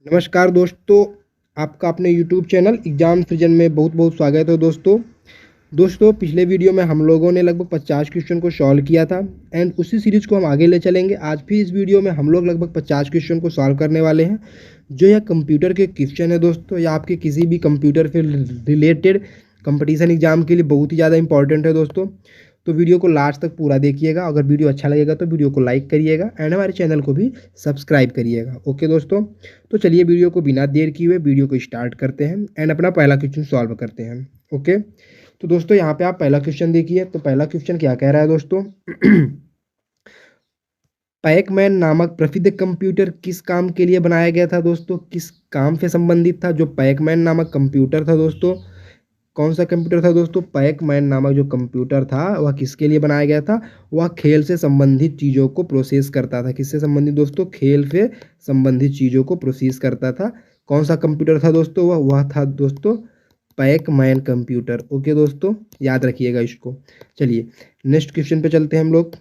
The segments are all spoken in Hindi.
नमस्कार दोस्तों, आपका अपने YouTube चैनल एग्जाम फ्रिजन में बहुत बहुत स्वागत है। दोस्तों पिछले वीडियो में हम लोगों ने लगभग 50 क्वेश्चन को सॉल्व किया था एंड उसी सीरीज को हम आगे ले चलेंगे। आज भी इस वीडियो में हम लोग लगभग 50 क्वेश्चन को सॉल्व करने वाले हैं, जो यह कंप्यूटर के क्वेश्चन है दोस्तों, या आपके किसी भी कंप्यूटर से रिलेटेड कंपटीशन एग्जाम के लिए बहुत ही ज़्यादा इंपॉर्टेंट है दोस्तों। तो वीडियो को लास्ट तक पूरा देखिएगा। अगर वीडियो अच्छा लगेगा तो वीडियो को लाइक करिएगा एंड हमारे चैनल को भी सब्सक्राइब करिएगा। ओके दोस्तों, तो चलिए वीडियो को बिना देर किए वीडियो को स्टार्ट करते हैं एंड अपना पहला क्वेश्चन सॉल्व करते हैं। ओके, तो दोस्तों यहाँ पे आप पहला क्वेश्चन देखिए। तो पहला क्वेश्चन क्या कह रहा है दोस्तों पैकमैन नामक प्रसिद्ध कंप्यूटर किस काम के लिए बनाया गया था दोस्तों? किस काम से संबंधित था जो पैकमैन नामक कंप्यूटर था दोस्तों? कौन सा कंप्यूटर था दोस्तों? पैकमैन नामक जो कंप्यूटर था वह किसके लिए बनाया गया था? वह खेल से संबंधित चीज़ों को प्रोसेस करता था। किससे संबंधित दोस्तों? खेल से संबंधित चीज़ों को प्रोसेस करता था। कौन सा कंप्यूटर था दोस्तों? वह था दोस्तों पैकमैन कंप्यूटर। ओके दोस्तों, याद रखिएगा इसको। चलिए नेक्स्ट क्वेश्चन पे चलते हैं हम लोग।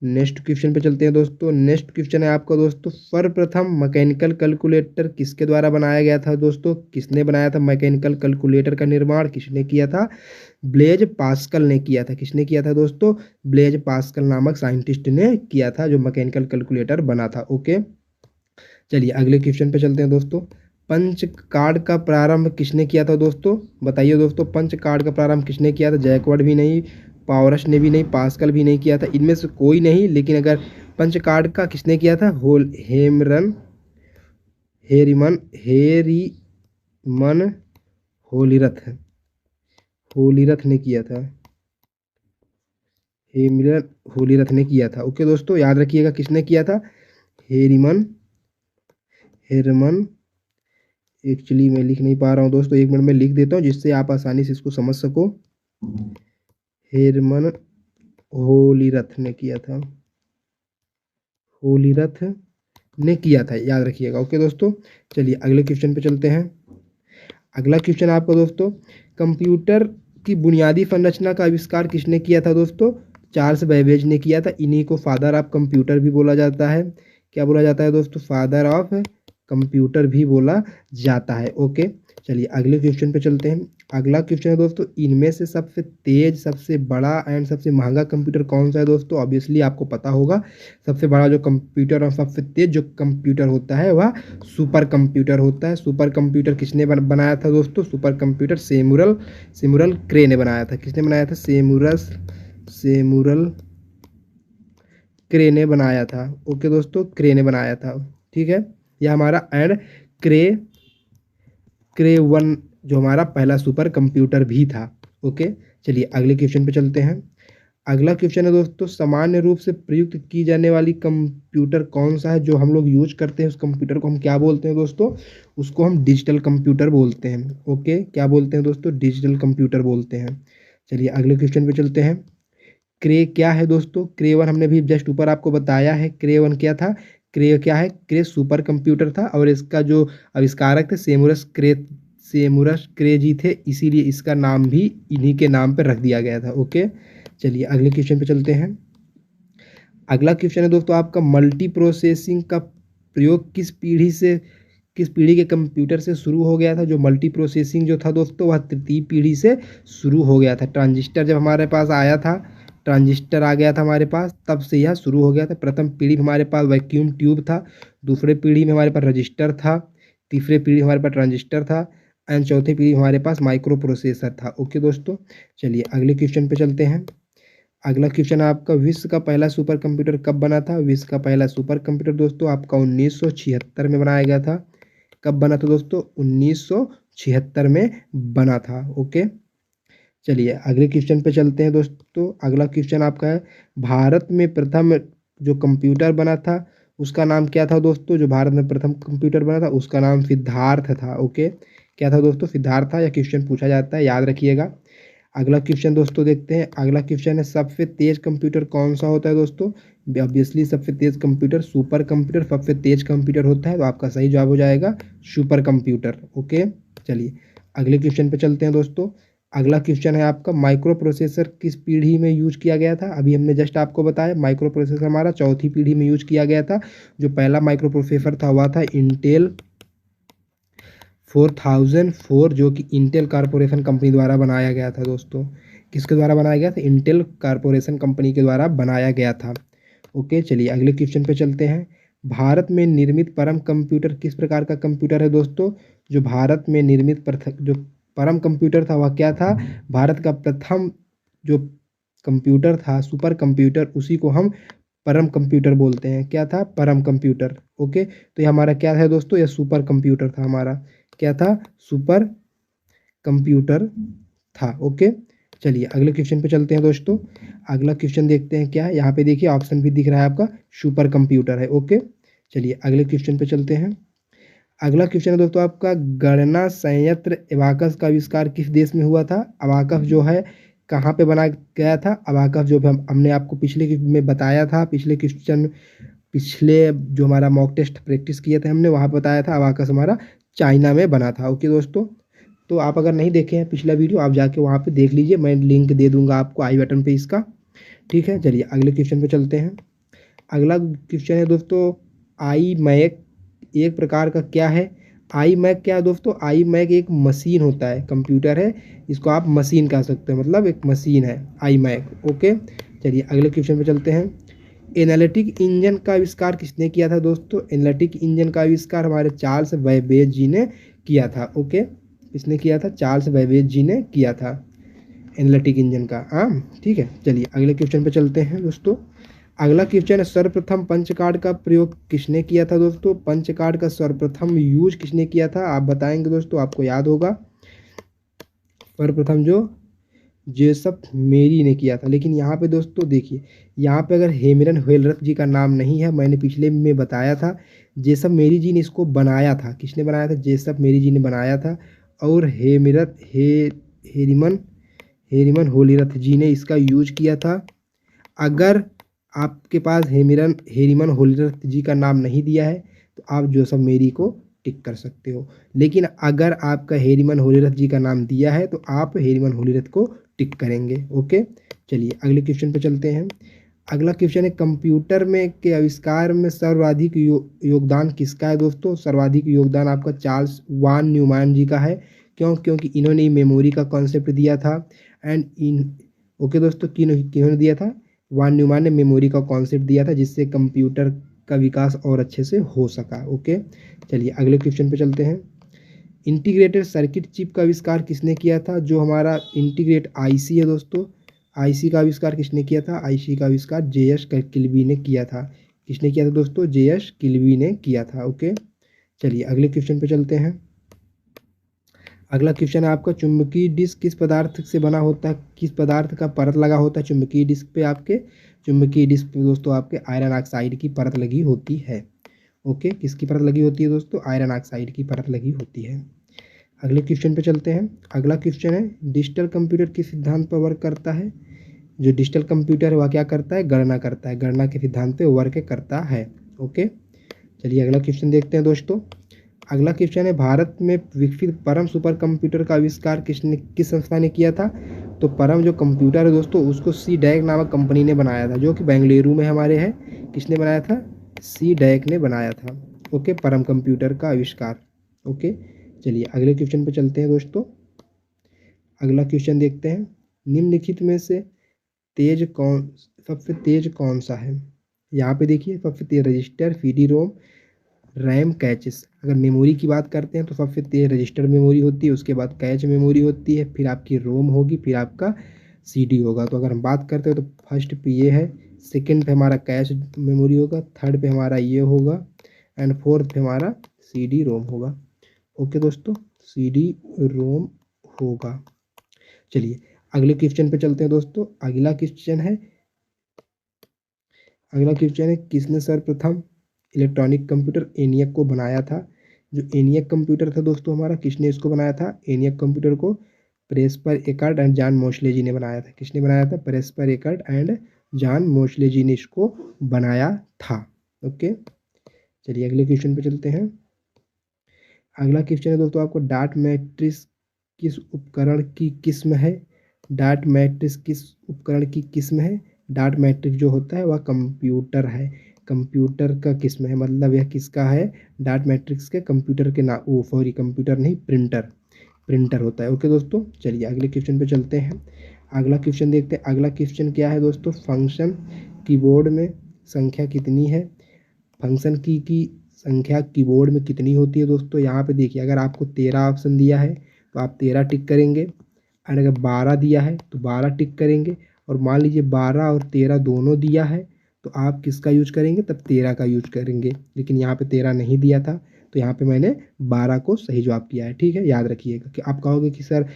नेक्स्ट क्वेश्चन पे चलते हैं दोस्तों। नेक्स्ट क्वेश्चन है आपका दोस्तों, सर्वप्रथम मैकेनिकल कैलकुलेटर किसके द्वारा बनाया गया था दोस्तों? किसने बनाया था? मैकेनिकल कैलकुलेटर का निर्माण किसने किया था? ब्लेज पास्कल ने किया था। किसने किया था दोस्तों? ब्लेज पास्कल नामक साइंटिस्ट ने किया था, जो मैकेनिकल कैलकुलेटर बना था। ओके, चलिए अगले क्वेश्चन पे चलते हैं दोस्तों। पंच कार्ड का प्रारंभ किसने किया था दोस्तों? बताइए दोस्तों, पंच कार्ड का प्रारंभ किसने किया था? जैकवर्ड भी नहीं, पावरस ने भी नहीं, पास्कल भी नहीं किया था, इनमें से कोई नहीं। लेकिन अगर पंच कार्ड का किसने किया था? हेरीमन होलीरथ ने किया था। हेमरन होलीरथ ने किया था। ओके दोस्तों, याद रखिएगा किसने किया था? हेरमन। एक्चुअली मैं लिख नहीं पा रहा हूँ दोस्तों, एक मिनट में लिख देता हूँ जिससे आप आसानी से इसको समझ सको। हेरमन होलीरथ ने किया था। होलीरथ ने किया था, याद रखिएगा। ओके दोस्तों, चलिए अगले क्वेश्चन पे चलते हैं। अगला क्वेश्चन आपका दोस्तों, कंप्यूटर की बुनियादी संरचना का आविष्कार किसने किया था दोस्तों? चार्ल्स बेबेज ने किया था। इन्हीं को फादर ऑफ कंप्यूटर भी बोला जाता है। क्या बोला जाता है दोस्तों? फादर ऑफ कंप्यूटर भी बोला जाता है। ओके, चलिए अगले क्वेश्चन पे चलते हैं। अगला क्वेश्चन है दोस्तों, इनमें से सबसे तेज, सबसे बड़ा एंड सबसे महंगा कंप्यूटर कौन सा है दोस्तों? ऑब्वियसली आपको पता होगा, सबसे बड़ा जो कंप्यूटर और सबसे तेज जो कंप्यूटर होता है वह सुपर कंप्यूटर होता है। सुपर कंप्यूटर किसने बनाया था दोस्तों? सुपर कंप्यूटर सेमुरल क्रे ने बनाया था। किसने बनाया था? सेमुरल क्रे ने बनाया था। ओके दोस्तों, क्रे ने बनाया था। ठीक है, यह हमारा एंड क्रे वन जो हमारा पहला सुपर कंप्यूटर भी था। ओके, चलिए अगले क्वेश्चन पे चलते हैं। अगला क्वेश्चन है दोस्तों, सामान्य रूप से प्रयुक्त की जाने वाली कंप्यूटर कौन सा है? जो हम लोग यूज करते हैं उस कंप्यूटर को हम क्या बोलते हैं दोस्तों? उसको हम डिजिटल कंप्यूटर बोलते हैं। ओके, क्या बोलते हैं दोस्तों? डिजिटल कंप्यूटर बोलते हैं। चलिए अगले क्वेश्चन पे चलते हैं। क्रे क्या है दोस्तों? क्रे वन हमने भी जस्ट ऊपर आपको बताया है। क्रे वन क्या था? क्रे क्या है? क्रे सुपर कंप्यूटर था और इसका जो आविष्कारक थे सेमुरस क्रे जी थे, इसीलिए इसका नाम भी इन्हीं के नाम पर रख दिया गया था। ओके, चलिए अगले क्वेश्चन पे चलते हैं। अगला क्वेश्चन है दोस्तों आपका, मल्टी प्रोसेसिंग का प्रयोग किस पीढ़ी के कंप्यूटर से शुरू हो गया था? जो मल्टी प्रोसेसिंग जो था दोस्तों वह तृतीय पीढ़ी से शुरू हो गया था। ट्रांजिस्टर जब हमारे पास आया था, ट्रांजिस्टर आ गया था हमारे पास, तब से यह शुरू हो गया था। प्रथम पीढ़ी में हमारे पास वैक्यूम ट्यूब था, दूसरे पीढ़ी में हमारे पास रजिस्टर था, तीसरे पीढ़ी हमारे पास ट्रांजिस्टर था एंड चौथी पीढ़ी हमारे पास माइक्रो प्रोसेसर था। ओके दोस्तों, चलिए अगले क्वेश्चन पे चलते हैं। अगला क्वेश्चन है आपका, विश्व का पहला सुपर कंप्यूटर कब बना था? विश्व का पहला सुपर कंप्यूटर दोस्तों आपका 1976 में बनाया गया था। कब बना था दोस्तों? 1976 में बना था। ओके, चलिए अगले क्वेश्चन पे चलते हैं दोस्तों। अगला क्वेश्चन आपका है, भारत में प्रथम जो कंप्यूटर बना था उसका नाम क्या था दोस्तों? जो भारत में प्रथम कंप्यूटर बना था उसका नाम सिद्धार्थ था। ओके, क्या था दोस्तों? सिद्धार्थ था। यह क्वेश्चन पूछा जाता है, याद रखिएगा। अगला क्वेश्चन दोस्तों देखते हैं। अगला क्वेश्चन है, सबसे तेज कंप्यूटर कौन सा होता है दोस्तों? ऑब्वियसली सबसे तेज कंप्यूटर सुपर कंप्यूटर सबसे तेज कंप्यूटर होता है, तो आपका सही जवाब हो जाएगा सुपर कंप्यूटर। ओके, चलिए अगले क्वेश्चन पे चलते हैं दोस्तों। अगला क्वेश्चन है आपका, माइक्रो प्रोसेसर किस पीढ़ी में यूज किया गया था? अभी हमने जस्ट आपको बताया माइक्रो प्रोसेसर हमारा चौथी पीढ़ी में यूज किया गया था। जो पहला माइक्रो प्रोसेसर था वह था इंटेल 4004 जो कि इंटेल कारपोरेशन कंपनी द्वारा बनाया गया था दोस्तों। किसके द्वारा बनाया गया था? इंटेल कारपोरेशन कंपनी के द्वारा बनाया गया था। ओके, चलिए अगले क्वेश्चन पे चलते हैं। भारत में निर्मित परम कंप्यूटर किस प्रकार का कंप्यूटर है दोस्तों? जो भारत में निर्मित जो परम कंप्यूटर था वह क्या था? भारत का प्रथम जो कंप्यूटर था, सुपर कंप्यूटर, उसी को हम परम कंप्यूटर बोलते हैं। क्या था? परम कंप्यूटर। ओके, तो ये हमारा क्या है दोस्तों? ये सुपर कंप्यूटर था हमारा। क्या था? सुपर कंप्यूटर था। ओके, चलिए अगले क्वेश्चन पे चलते हैं दोस्तों। अगला क्वेश्चन देखते हैं क्या है। यहाँ पे देखिए ऑप्शन भी दिख रहा है आपका, सुपर कंप्यूटर है। ओके, चलिए अगले क्वेश्चन पे चलते हैं। अगला क्वेश्चन है दोस्तों आपका, गणना संयंत्र अबाकस का आविष्कार किस देश में हुआ था? अबाकस जो है कहाँ पे बनाया गया था? अबाकस जो हमने आपको पिछले में बताया था, पिछले जो हमारा मॉक टेस्ट प्रैक्टिस किए थे हमने, वहाँ बताया था अबाकस हमारा चाइना में बना था। ओके दोस्तों, तो आप अगर नहीं देखे हैं पिछला वीडियो, आप जाके वहाँ पे देख लीजिए, मैं लिंक दे दूंगा आपको आई बटन पे इसका। ठीक है, चलिए अगले क्वेश्चन पे चलते हैं। अगला क्वेश्चन है दोस्तों, आई मैक एक प्रकार का क्या है? आई मैक क्या है दोस्तों? आई मैक एक मशीन होता है, कंप्यूटर है, इसको आप मशीन कह सकते हैं, मतलब एक मशीन है आई मैक। ओके, चलिए अगले क्वेश्चन पे चलते हैं। एनालिटिक इंजन का आविष्कार किसने किया था दोस्तों? एनालिटिक इंजन का आविष्कार हमारे चार्ल्स बैबेज जी ने किया था। ओके, किसने किया था? चार्ल्स बैबेज जी ने किया था एनालिटिक इंजन का। हाँ, ठीक है, चलिए अगले क्वेश्चन पे चलते हैं दोस्तों। अगला क्वेश्चन है, सर्वप्रथम पंच कार्ड का प्रयोग किसने किया था दोस्तों? पंच कार्ड का सर्वप्रथम यूज किसने किया था? आप बताएंगे दोस्तों, आपको याद होगा। सर्वप्रथम जो जेसप मेरी ने किया था। लेकिन यहाँ पे दोस्तों देखिए, यहाँ पे अगर हेमिरन होयलरथ जी का नाम नहीं है, मैंने पिछले में बताया था, जेसप मेरी जी ने इसको बनाया था। किसने बनाया था? जेसप मेरी जी ने बनाया था। और हेरिमन हेरिमन होलिरथ जी ने इसका यूज किया था। अगर आपके पास हेरिमन होलिरथ जी का नाम नहीं दिया है तो आप जोसेफ मेरी को टिक कर सकते हो। लेकिन अगर आपका हेरिमन होलिरथ जी का नाम दिया है तो आप हेरिमन होलिरथ को टिक करेंगे। ओके, चलिए अगले क्वेश्चन पे चलते हैं। अगला क्वेश्चन है, कंप्यूटर में के आविष्कार में सर्वाधिक योगदान किसका है दोस्तों? सर्वाधिक योगदान आपका चार्ल्स वान न्यूमैन जी का है। क्यों? क्योंकि इन्होंने मेमोरी का कॉन्सेप्ट दिया था। एंड इन ओके दोस्तों, किन्होंने दिया था? वान न्यूमैन ने मेमोरी का कॉन्सेप्ट दिया था, जिससे कंप्यूटर का विकास और अच्छे से हो सका। ओके, चलिए अगले क्वेश्चन पे चलते हैं। इंटीग्रेटेड सर्किट चिप का आविष्कार किसने किया था? जो हमारा इंटीग्रेट आईसी है दोस्तों, आईसी का आविष्कार किसने किया था? आईसी का आविष्कार जेएस किल्बी ने किया था। किसने किया था दोस्तों? जेएस किल्बी ने किया था। ओके, चलिए अगले क्वेश्चन पे चलते हैं। अगला क्वेश्चन है आपका, चुंबकीय डिस्क किस पदार्थ से बना होता है? किस पदार्थ का परत लगा होता है चुंबकीय डिस्क पे? आपके चुंबकीय डिस्क पे दोस्तों आपके आयरन ऑक्साइड की परत लगी होती है। ओके, किसकी परत लगी होती है दोस्तों? आयरन ऑक्साइड की परत लगी होती है। अगले क्वेश्चन पे चलते हैं। अगला क्वेश्चन है, डिजिटल कंप्यूटर किस सिद्धांत पर वर्क करता है? जो डिजिटल कंप्यूटर है वह क्या करता है? गणना करता है, गणना के सिद्धांत पे वर्क करता है। ओके, चलिए अगला क्वेश्चन देखते हैं दोस्तों। अगला क्वेश्चन है, भारत में विकसित परम सुपर कंप्यूटर का आविष्कार किस संस्था ने किया था? तो परम जो कंप्यूटर है दोस्तों, उसको सी डैक नामक कंपनी ने बनाया था, जो कि बेंगलुरु में हमारे है। किसने बनाया था? सी डैक ने बनाया था। ओके, परम कंप्यूटर का आविष्कार। ओके, चलिए अगले क्वेश्चन पे चलते हैं दोस्तों। अगला क्वेश्चन देखते हैं, निम्नलिखित में से सबसे तेज कौन सा है? यहाँ पे देखिए, सबसे तेज register, CD ROM, RAM, caches. अगर मेमोरी की बात करते हैं तो सबसे तेज रजिस्टर मेमोरी होती है, उसके बाद कैच मेमोरी होती है, फिर आपकी रोम होगी, फिर आपका सीडी होगा। तो अगर हम बात करते हैं तो फर्स्ट पे ये है, सेकंड पे हमारा कैच मेमोरी होगा, थर्ड पे हमारा ये होगा, एंड फोर्थ पे हमारा सीडी रोम होगा। ओके दोस्तों, सीडी रोम होगा। चलिए अगले क्वेश्चन पे चलते हैं दोस्तों। अगला क्वेश्चन है, किसने सर्वप्रथम इलेक्ट्रॉनिक कंप्यूटर एनियक को बनाया था? जो एनियक कंप्यूटर था दोस्तों हमारा, किसने इसको बनाया था? एनियक कंप्यूटर को Presper Eckert and John Mauchly ji ने बनाया था। किसने बनाया था? Presper Eckert and John Mauchly ji ने इसको बनाया था। ओके, चलिए अगले क्वेश्चन पे चलते हैं। अगला क्वेश्चन है दोस्तों आपको, डार्ट मैट्रिक्स किस उपकरण की किस्म है? डार्ट मैट्रिक्स किस उपकरण की किस्म है? डार्ट मैट्रिक्स जो होता है वह कंप्यूटर है। कंप्यूटर का किस्म है, मतलब यह किसका है, डाटा मैट्रिक्स के कंप्यूटर के ना वो सॉरी कंप्यूटर नहीं, प्रिंटर होता है। ओके दोस्तों, चलिए अगले क्वेश्चन पे चलते हैं। अगला क्वेश्चन देखते हैं। अगला क्वेश्चन क्या है दोस्तों, फंक्शन कीबोर्ड में संख्या कितनी है। फंक्शन की संख्या कीबोर्ड में कितनी होती है दोस्तों। यहाँ पे देखिए, अगर आपको 13 ऑप्शन दिया है तो आप 13 टिक करेंगे, और अगर 12 दिया है तो 12 टिक करेंगे, और मान लीजिए 12 और 13 दोनों दिया है तो आप किसका यूज करेंगे, तब 13 का यूज करेंगे। लेकिन यहाँ पे 13 नहीं दिया था तो यहाँ पे मैंने 12 को सही जवाब किया है। ठीक है, याद रखिएगा। कि आप कहोगे कि सर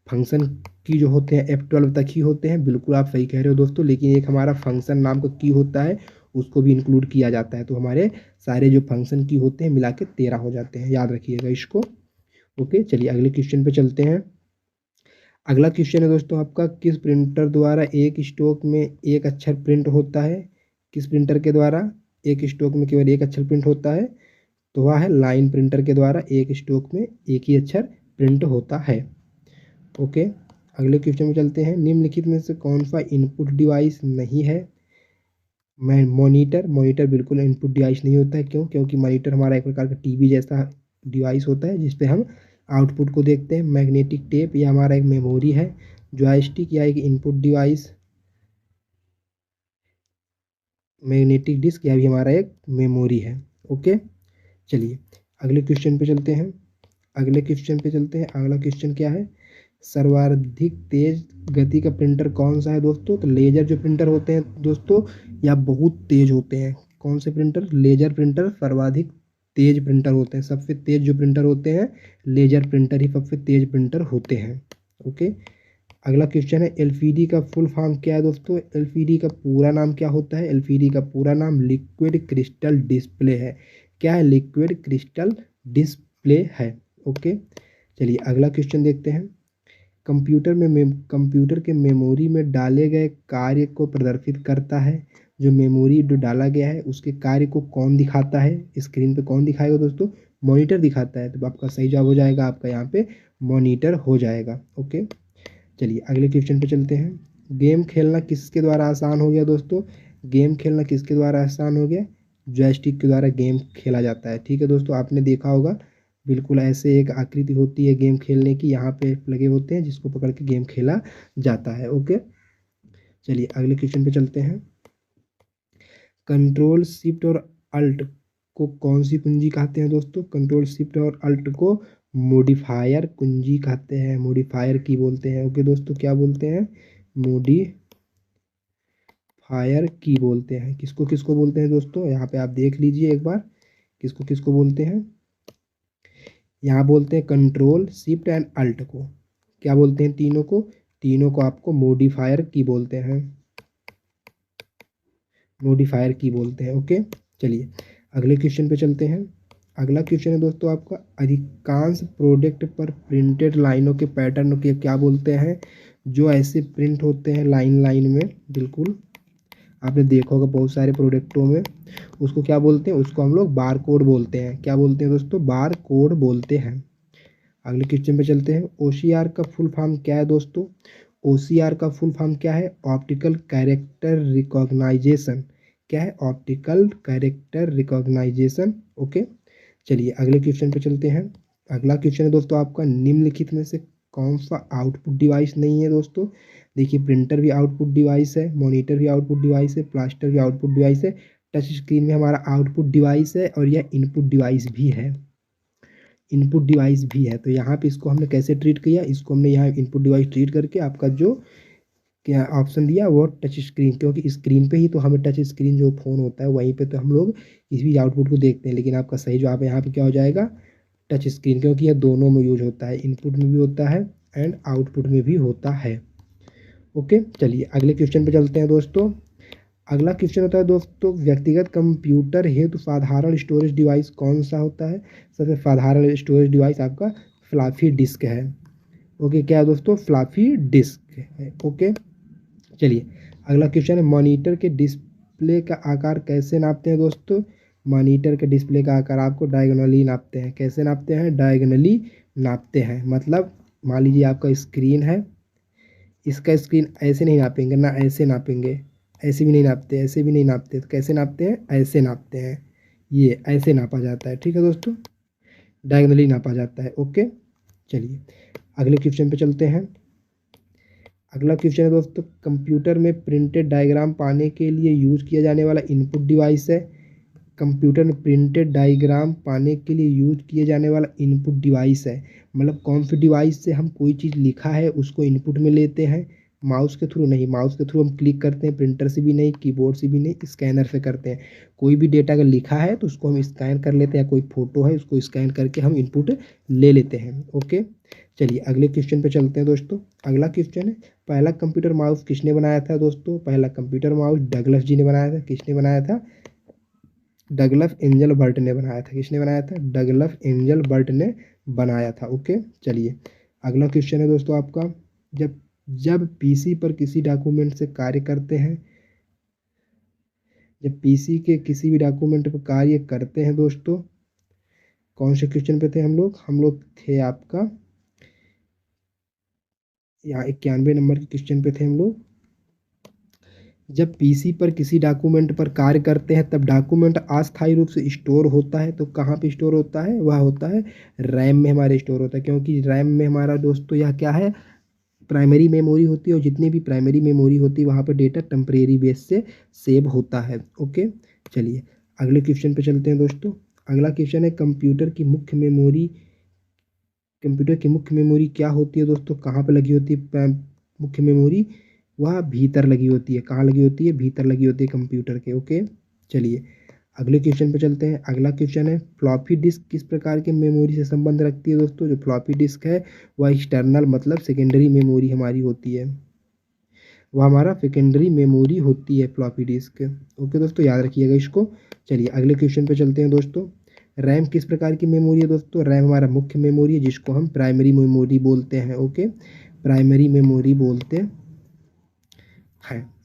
फंक्शन की जो होते हैं F12 तक ही होते हैं, बिल्कुल आप सही कह रहे हो दोस्तों, लेकिन एक हमारा फंक्शन नाम का की होता है, उसको भी इंक्लूड किया जाता है, तो हमारे सारे जो फंक्शन की होते हैं मिला के 13 हो जाते हैं, याद रखिएगा इसको। ओके, चलिए अगले क्वेश्चन पे चलते हैं। अगला क्वेश्चन है दोस्तों आपका, किस प्रिंटर द्वारा एक स्ट्रोक में एक अक्षर प्रिंट होता है। किस प्रिंटर के द्वारा एक स्ट्रोक में केवल एक अक्षर प्रिंट होता है, तो वह है लाइन प्रिंटर के द्वारा एक स्ट्रोक में एक ही अक्षर प्रिंट होता है। ओके, अगले क्वेश्चन में चलते हैं। निम्नलिखित में से कौन सा इनपुट डिवाइस नहीं है। मैं मॉनिटर बिल्कुल इनपुट डिवाइस नहीं होता है। क्यों, क्योंकि मॉनिटर हमारा एक प्रकार का टीवी जैसा डिवाइस होता है जिसपे हम आउटपुट को देखते हैं। मैग्नेटिक टेप यह हमारा एक मेमोरी है। जॉयस्टिक या एक इनपुट डिवाइस। मैग्नेटिक डिस्क यह भी हमारा एक मेमोरी है। ओके, चलिए अगले क्वेश्चन पे चलते हैं। अगला क्वेश्चन क्या है, सर्वाधिक तेज गति का प्रिंटर कौन सा है दोस्तों। तो लेजर जो प्रिंटर होते हैं दोस्तों, या बहुत तेज होते हैं। कौन से प्रिंटर, लेजर प्रिंटर सर्वाधिक तेज प्रिंटर होते हैं। सबसे तेज जो प्रिंटर होते हैं लेजर प्रिंटर ही सबसे तेज प्रिंटर होते हैं। ओके, अगला क्वेश्चन है, एलसीडी का फुल फॉर्म क्या है दोस्तों। एलसीडी का पूरा नाम क्या होता है। एलसीडी का पूरा नाम लिक्विड क्रिस्टल डिस्प्ले है। क्या है, लिक्विड क्रिस्टल डिस्प्ले है। ओके, चलिए अगला क्वेश्चन देखते हैं। कंप्यूटर के मेमोरी में डाले गए कार्य को प्रदर्शित करता है। जो मेमोरी जो डाला गया है उसके कार्य को कौन दिखाता है, स्क्रीन पे कौन दिखाएगा दोस्तों, मॉनिटर दिखाता है। तो आपका सही जवाब हो जाएगा, आपका यहाँ पे मॉनिटर हो जाएगा। ओके, चलिए अगले क्वेश्चन पे चलते हैं। गेम खेलना किसके द्वारा आसान हो गया दोस्तों। गेम खेलना किसके द्वारा आसान हो गया, जॉयस्टिक के द्वारा गेम खेला जाता है। ठीक है दोस्तों, आपने देखा होगा बिल्कुल ऐसे एक आकृति होती है गेम खेलने की, यहाँ पे लगे होते हैं जिसको पकड़ के गेम खेला जाता है। ओके, चलिए अगले क्वेश्चन पे चलते हैं। कंट्रोल शिफ्ट और अल्ट को कौन सी कुंजी कहते हैं दोस्तों। कंट्रोल शिफ्ट और अल्ट को मॉडिफायर कुंजी कहते हैं, मॉडिफायर की बोलते हैं। ओके दोस्तों, क्या बोलते हैं, मॉडिफायर की बोलते हैं। किसको किसको बोलते हैं दोस्तों, यहाँ पे आप देख लीजिए एक बार, किसको किसको बोलते हैं। यहाँ बोलते हैं कंट्रोल शिफ्ट एंड अल्ट को, क्या बोलते हैं, तीनों को आपको मॉडिफायर की बोलते हैं, मॉडिफायर की बोलते हैं। ओके, चलिए अगले क्वेश्चन पे चलते हैं। अगला क्वेश्चन है दोस्तों आपका, अधिकांश प्रोडक्ट पर प्रिंटेड लाइनों के पैटर्न के क्या बोलते हैं। जो ऐसे प्रिंट होते हैं लाइन लाइन में, बिल्कुल आपने देखा होगा बहुत सारे प्रोडक्टों में, उसको क्या बोलते हैं, उसको हम लोग बार कोड बोलते हैं। क्या बोलते हैं दोस्तों, बार कोड बोलते हैं। अगले क्वेश्चन पे चलते हैं। ओसीआर का फुल फॉर्म क्या है दोस्तों। ओसीआर का फुल फॉर्म क्या है, ऑप्टिकल कैरेक्टर रिकॉग्नाइजेशन। क्या है, ऑप्टिकल कैरेक्टर रिकॉग्नाइजेशन। ओके, चलिए अगले क्वेश्चन पे चलते हैं। अगला क्वेश्चन है दोस्तों आपका, निम्नलिखित में से कौन सा आउटपुट डिवाइस नहीं है दोस्तों। देखिए प्रिंटर भी आउटपुट डिवाइस है, मॉनिटर भी आउटपुट डिवाइस है, प्लास्टर भी आउटपुट डिवाइस है, टच स्क्रीन में हमारा आउटपुट डिवाइस है, और यह इनपुट डिवाइस भी है, इनपुट डिवाइस भी है। तो यहाँ पे इसको हमने कैसे ट्रीट किया, इसको हमने यहाँ इनपुट डिवाइस ट्रीट करके आपका जो क्या ऑप्शन दिया वो टच स्क्रीन, क्योंकि स्क्रीन पे ही तो हमें टच स्क्रीन जो फ़ोन होता है वहीं पे तो हम लोग इस भी आउटपुट को देखते हैं। लेकिन आपका सही जवाब यहाँ पे क्या हो जाएगा, टच स्क्रीन, क्योंकि यह दोनों में यूज होता है, इनपुट में भी होता है एंड आउटपुट में भी होता है। ओके, चलिए अगले क्वेश्चन पे चलते हैं दोस्तों। अगला क्वेश्चन होता है दोस्तों, व्यक्तिगत कंप्यूटर हेतु साधारण स्टोरेज डिवाइस कौन सा होता है। सबसे साधारण स्टोरेज डिवाइस आपका फ्लॉपी डिस्क है। ओके, क्या है दोस्तों, फ्लॉपी डिस्क है। ओके, चलिए अगला क्वेश्चन है, मॉनिटर के डिस्प्ले का आकार कैसे नापते हैं दोस्तों। मॉनिटर के डिस्प्ले का आकार आपको डायगोनली नापते हैं। कैसे नापते हैं, डायगोनली नापते हैं। मतलब मान लीजिए आपका स्क्रीन है, इसका स्क्रीन ऐसे नहीं नापेंगे ना, ऐसे नापेंगे, ऐसे भी नहीं नापते, ऐसे भी नहीं नापते, तो कैसे नापते हैं, ऐसे नापते हैं, ये ऐसे नापा जाता है। ठीक है दोस्तों, डायगोनली नापा जाता है। ओके, चलिए अगले क्वेश्चन पे चलते हैं। अगला क्वेश्चन है दोस्तों, कंप्यूटर में प्रिंटेड डायग्राम पाने के लिए यूज किया जाने वाला इनपुट डिवाइस है। कंप्यूटर में प्रिंटेड डायग्राम पाने के लिए यूज किए जाने वाला इनपुट डिवाइस है, मतलब कौन सी डिवाइस से हम कोई चीज़ लिखा है उसको इनपुट में लेते हैं। माउस के थ्रू नहीं, माउस के थ्रू हम क्लिक करते हैं, प्रिंटर से भी नहीं, कीबोर्ड से भी नहीं, स्कैनर से करते हैं। कोई भी डेटा अगर लिखा है तो उसको हम स्कैन कर लेते हैं, या कोई फोटो है उसको स्कैन करके हम इनपुट ले लेते हैं। ओके, चलिए अगले क्वेश्चन पे चलते हैं दोस्तों। अगला क्वेश्चन है, पहला कंप्यूटर माउस किसने बनाया था दोस्तों? पहला कंप्यूटर माउस डगलस जी ने बनाया था। किसने बनाया था? डगलस एंजल बर्ट ने बनाया था। किसने बनाया था? डगलस एंजल बर्ट ने बनाया था। ओके, चलिए अगला क्वेश्चन है दोस्तों आपका, जब जब पीसी पर किसी डॉक्यूमेंट से कार्य करते हैं, जब पीसी के किसी भी डॉक्यूमेंट पर कार्य करते हैं दोस्तों, कौन से क्वेश्चन पे थे हम लोग? हम लोग थे आपका यहाँ 91 नंबर के क्वेश्चन पे थे हम लोग। जब पीसी पर किसी डॉक्यूमेंट पर कार्य करते हैं तब डॉक्यूमेंट अस्थायी रूप से स्टोर होता है, तो कहाँ पे स्टोर होता है? वह होता है रैम में हमारे स्टोर होता है, क्योंकि रैम में हमारा दोस्तों यह क्या है, प्राइमरी मेमोरी होती है, और जितनी भी प्राइमरी मेमोरी होती है वहाँ पर डेटा टेम्परेरी बेस से सेव होता है। ओके, चलिए अगले क्वेश्चन पे चलते हैं दोस्तों। अगला क्वेश्चन है, कंप्यूटर की मुख्य मेमोरी क्या होती है दोस्तों? कहाँ पे लगी होती है मुख्य मेमोरी? वह भीतर लगी होती है। कहाँ लगी होती है? भीतर लगी होती है कंप्यूटर के। ओके, चलिए अगले क्वेश्चन पे चलते हैं। अगला क्वेश्चन है, फ्लॉपी डिस्क किस प्रकार के मेमोरी से संबंध रखती है दोस्तों? जो फ्लॉपी डिस्क है वह एक्सटर्नल मतलब सेकेंडरी मेमोरी हमारी होती है, वह हमारा सेकेंडरी मेमोरी होती है फ्लॉपी डिस्क। ओके दोस्तों, याद रखिएगा इसको। चलिए अगले क्वेश्चन पे चलते हैं दोस्तों। रैम किस प्रकार की मेमोरी है दोस्तों? रैम हमारा मुख्य मेमोरी है, जिसको हम प्राइमरी मेमोरी बोलते हैं। ओके, प्राइमरी मेमोरी बोलते हैं।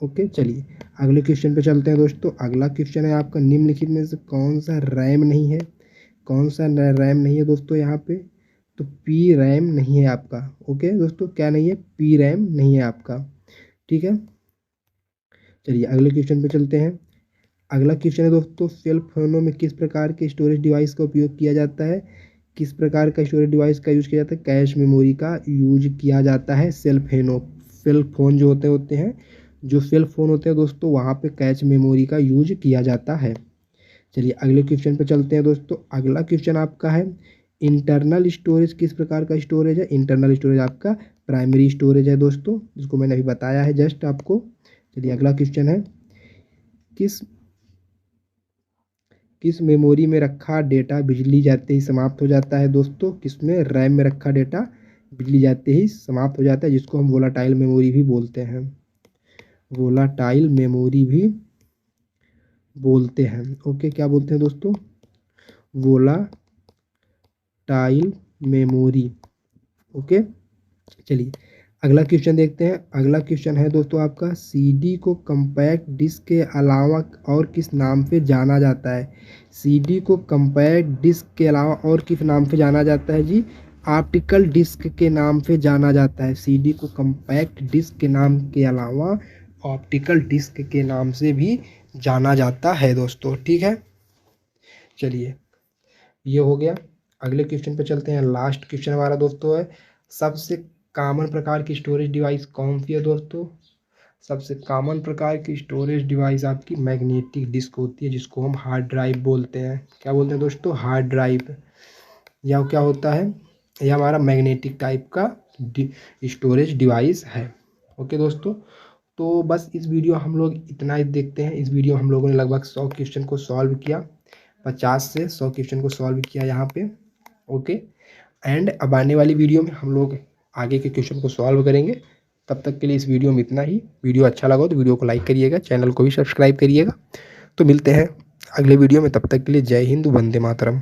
ओके, चलिए अगले क्वेश्चन पे चलते हैं दोस्तों। अगला क्वेश्चन है आपका, निम्नलिखित में से कौन सा रैम नहीं है? कौन सा रैम नहीं है दोस्तों यहाँ पे? तो पी रैम नहीं है आपका। ओके दोस्तों, क्या नहीं है? पी रैम नहीं है आपका। ठीक है, चलिए अगले क्वेश्चन पे चलते हैं। अगला क्वेश्चन है दोस्तों, सेल फोनों में किस प्रकार के स्टोरेज डिवाइस का उपयोग किया जाता है? किस प्रकार का स्टोरेज डिवाइस का यूज किया जाता है? कैश मेमोरी का यूज किया जाता है। सेल फोन जो होते हैं, जो सेल फोन होते हैं दोस्तों, वहाँ पे कैश मेमोरी का यूज किया जाता है। चलिए अगले क्वेश्चन पे चलते हैं दोस्तों। अगला क्वेश्चन आपका है, इंटरनल स्टोरेज किस प्रकार का स्टोरेज है? इंटरनल स्टोरेज आपका प्राइमरी स्टोरेज है दोस्तों, जिसको मैंने अभी बताया है जस्ट आपको। चलिए अगला क्वेश्चन है, किस किस मेमोरी में रखा डेटा बिजली जाते ही समाप्त हो जाता है दोस्तों? किसमें? रैम में रखा डेटा बिजली जाते ही समाप्त हो जाता है, जिसको हम वोलाटाइल मेमोरी भी बोलते हैं। वोलाटाइल मेमोरी भी बोलते हैं। ओके, क्या बोलते हैं दोस्तों? Volatile memory. ओके, चलिए अगला क्वेश्चन देखते हैं। अगला क्वेश्चन है दोस्तों आपका, सीडी को कंपैक्ट डिस्क के अलावा और किस नाम से जाना जाता है? सीडी को कंपैक्ट डिस्क के अलावा और किस नाम से जाना जाता है जी? ऑप्टिकल डिस्क के नाम से जाना जाता है। सीडी को कंपैक्ट डिस्क के नाम के अलावा ऑप्टिकल डिस्क के नाम से भी जाना जाता है दोस्तों। ठीक है, चलिए ये हो गया। अगले क्वेश्चन पे चलते हैं। लास्ट क्वेश्चन हमारा दोस्तों है, सबसे कॉमन प्रकार की स्टोरेज डिवाइस कौन सी है दोस्तों? सबसे कॉमन प्रकार की स्टोरेज डिवाइस आपकी मैग्नेटिक डिस्क होती है, जिसको हम हार्ड ड्राइव बोलते हैं। क्या बोलते हैं दोस्तों? Hard drive. या क्या होता है, यह हमारा मैग्नेटिक टाइप का स्टोरेज डिवाइस है। ओके दोस्तों, तो बस इस वीडियो हम लोग इतना ही देखते हैं। इस वीडियो हम लोगों ने लगभग 100 क्वेश्चन को सॉल्व किया, 50 से 100 क्वेश्चन को सॉल्व किया यहाँ पे। ओके, एंड अब आने वाली वीडियो में हम लोग आगे के क्वेश्चन को सॉल्व करेंगे। तब तक के लिए इस वीडियो में इतना ही। वीडियो अच्छा लगा तो वीडियो को लाइक करिएगा, चैनल को भी सब्सक्राइब करिएगा। तो मिलते हैं अगले वीडियो में, तब तक के लिए जय हिंद, वंदे मातरम।